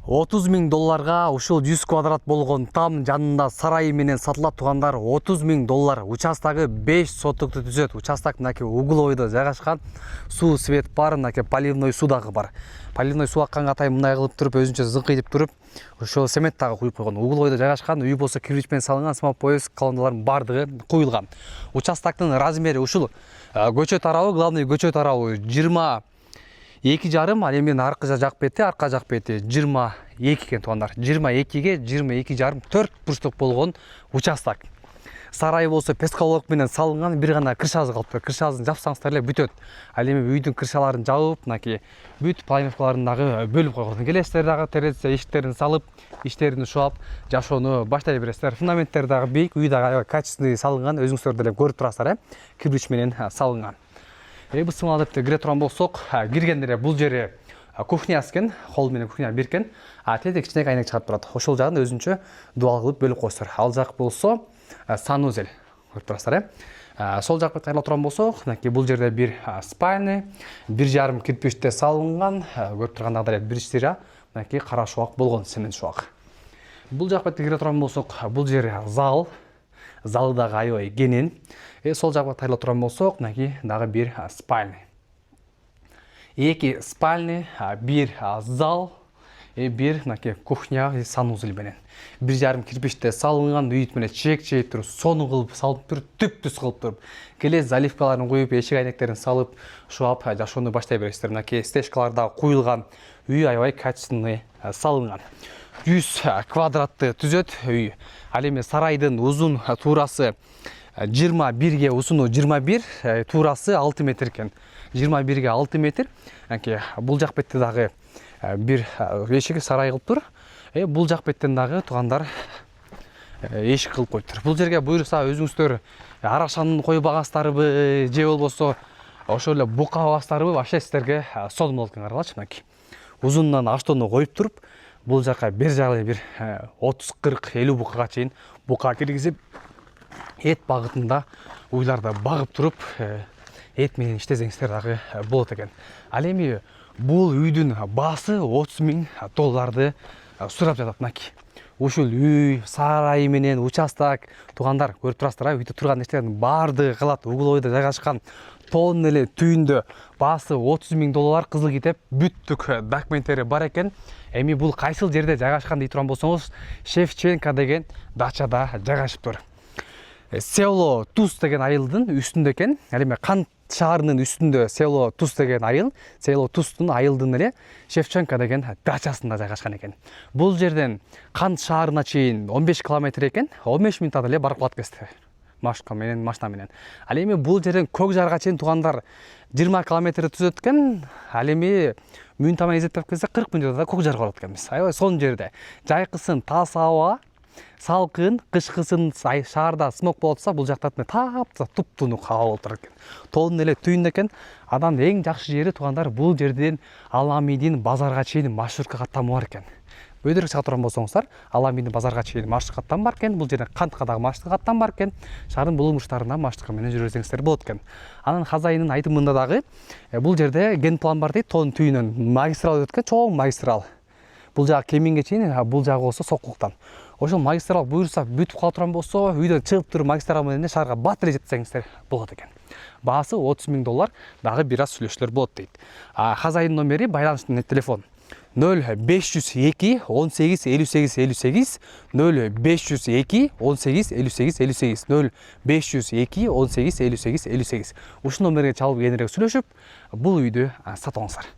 $30.000 ушул 100 квадрат болгон там жанында сарайы менен сатылат тугандар. $30.000 участагы 5 соттукту түзөт. Участак мынакей угловойдо жайгашкан. Суу, свет бар, мынакей поливной суу дагы бар. Поливной суу акканга атайын мындай кылып туруп, өзүнчө зыңкыйтып туруп, ошол цемент дагы куюп койгон. Угловойдо жайгашкан, үй болсо кирпич менен салынган, смол пояс колоналардын бардыгы куюлган. Участактын размери ушул көчө тарабы, главный көчө тарабы 22,5, ал эми аркы жак бети 22 экен тугандар. 22ге 22,5 4 бурчтук болгон участак. Сарай болсо пескалок менен салынган, бир гана крышасы калыптыр. Крышасын жапсаңыздар эле бүтөт. Ал эми үйдүн крышаларын жабып, мынакей бүт планировкаларын дагы бөлүп койгон. Келесиздер дагы терезе эшиктерин салып, иштерин шуап, жашоону баштай бересиздер. Фундаменттер дагы бийик, үй дагы аябай качественный салынган, өзүңүздөр деле көрүп турасыздар, кирпич менен салынган. Бысымал депте кире турган болсок, киргенде бул жери кухнясы экен, холл менен кухня бир экен. Тетек кичине айнек чыгып турат. Ошол жагын өзүнчө дуал кылып бөлүп койсуңар. Ал жак болсо санузел, көрүп турасыздар. Сол жакка кайрыла турган болсок, мынакей бул жерде бир спальня, 1,5 кирпичте салынган, көрүп тургандагыдай бир стира, мынакей кара шубак болгон, цемент шубак. Бул жакка кире турган болсок, бул жер зал. Залы дагы аябай кенен. Сол жакка кайрыла турган болсок, мынакей дагы бир спальня. 2 спальня, бир зал, бир мынакей кухня, санузел менен. 1,5 кирпичте салынган, үйүт менен чек-чек туруп, сону кылып салып туруп, түп-түз кылып туруп. Келе заливкаларын коюп, эшик айнектерин салып, шуап жашоону баштай бересиздер. Мынакей стежкалар дагы куюлган, үй аябай качественный салынган. 100 квадратты түзөт үй. Ал эми сарайдын узун туурасы 21ге узуну 21, туурасы 6 метр экен. 21ге 6 метр. Бул жак бетте дагы бир эшик сарай кылып тур. Бул жак беттен дагы тугандар эшик кылып коюптур. Бул жерге буйруса өзүңүздөр арашанын койбагансыздарбы, же болбосо ошол эле бука абасыздарбы, вообще сиздерге сонун болот экен, карагылачы мынакей. Узундан аштону коюп туруп, бул жака бир жагы бир 30, 40, 50 букага чейин бука киргизип, эт багытында уйларды багып туруп, эт менен иштесеңиздер дагы болот экен. Ал эми бул үйдүн баасы $30.000 сурап жатат мынакей. Ушул үй, сарай менен участак тугандар, көрүп турасыздар, үйдө турган нерселердин бардыгы калат угловойдо жайгашкан. Тоонун эле түйүндө баасы $30.000 кызыл китеп бүттүк документтери бар экен. Эми бул кайсыл жерде жайгашкан дей турган болсоңуз, Шевченко деген дачада жайгашыптыр. Село Туз деген айылдын үстүндө экен. Ал эми Кант шаарынын үстүндө Село Туз деген айыл, Село Туздун айылдын эле Шевченко деген дачасында жайгашкан экен. Бул жерден Кант шаарына чейин 15 километр экен. 15 мүнөттө эле барып калат экенсиз. Машина менен. Ал эми бул жерден Көк жарга чейин тугандар 20 километр түзөт экен. Ал эми мүнөт менен эзептеп келсе 40 мүнөттө Көк жарга барат экенбиз. Аябай сонун жерде. Жайкысын таз аба, салкын, кышкысын шаарда смог болуп атса, бул жакта туп-тунук аба болуп турат экен. Тоонун эле түйүндө экен. Андан эң жакшы жери тугандар, бул жерден Аламидин базарга чейин маршрутка каттамы бар экен. Өйдөргө чыга турган болсоңуздар, Аламидин базарга чейин маршрут каттам бар экен. Бул жерден Кантка дагы маршрут каттам бар экен. Шаардын бул бурчтарына маршрутка менен жүрө берсеңиздер болот экен. Анын хазайынын айтымында дагы бул жерде ген план бар дейт, тоонун түйүнөн магистрал өткөн, чоң магистрал. Бул жагы Кеминге чейин, бул жагы болсо Сокулуктан. Ошол магистрал буйруса бүтүп кала турган болсо, үйдөн чыгып туруп магистрал менен шаарга бат эле жетсеңиздер болот экен. Баасы $30.000, дагы бир аз сүйлөшүүлөр болот дейт. Хазайын номери, байланыштын телефон 0502 18 58 58, 0502 18 58 58, 0502 18 58 58. Ушул номерге чалып кененирээк сүйлөшүп, бул үйдү сатып алыңыздар.